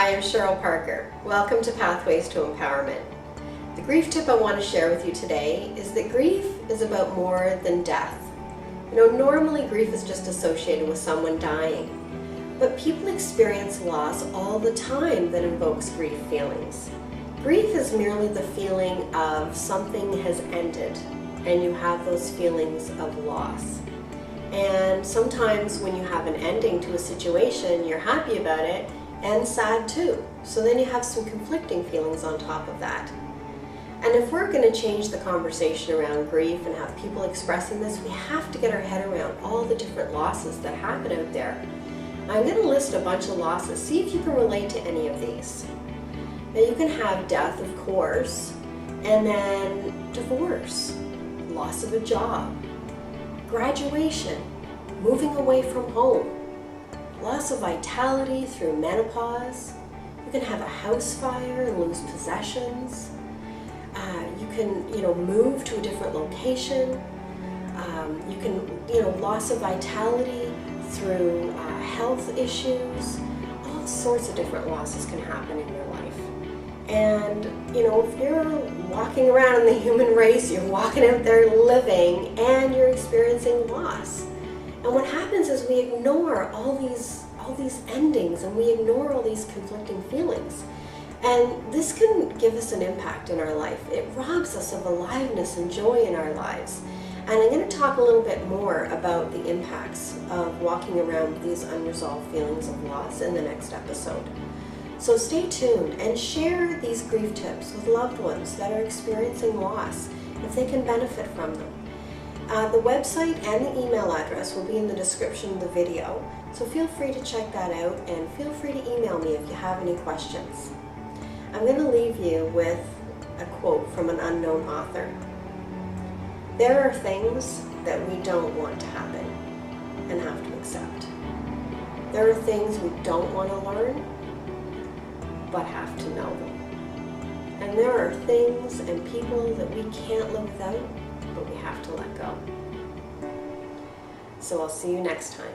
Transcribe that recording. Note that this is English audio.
Hi, I'm Cheryl Parker. Welcome to Pathways to Empowerment. The grief tip I want to share with you today is that grief is about more than death. Normally grief is just associated with someone dying, but people experience loss all the time that invokes grief feelings. Grief is merely the feeling of something has ended, and you have those feelings of loss. And sometimes when you have an ending to a situation, you're happy about it and sad too. So then you have some conflicting feelings on top of that. And if we're going to change the conversation around grief and have people expressing this, we have to get our head around all the different losses that happen out there. I'm going to list a bunch of losses. See if you can relate to any of these. Now you can have death, of course, and then divorce, loss of a job, graduation, moving away from home, loss of vitality through menopause. You can have a house fire and lose possessions. You can, move to a different location. You can, loss of vitality through health issues. All sorts of different losses can happen in your life. And, if you're walking around in the human race, you're walking out there living and you're experiencing loss. And what happens is we ignore all these endings and we ignore all these conflicting feelings. And this can give us an impact in our life. It robs us of aliveness and joy in our lives. And I'm going to talk a little bit more about the impacts of walking around with these unresolved feelings of loss in the next episode. So stay tuned and share these grief tips with loved ones that are experiencing loss if they can benefit from them. The website and the email address will be in the description of the video, so feel free to check that out and feel free to email me if you have any questions. I'm going to leave you with a quote from an unknown author. There are things that we don't want to happen and have to accept. There are things we don't want to learn but have to know them. And there are things and people that we can't live without, but we have to let go. So I'll see you next time.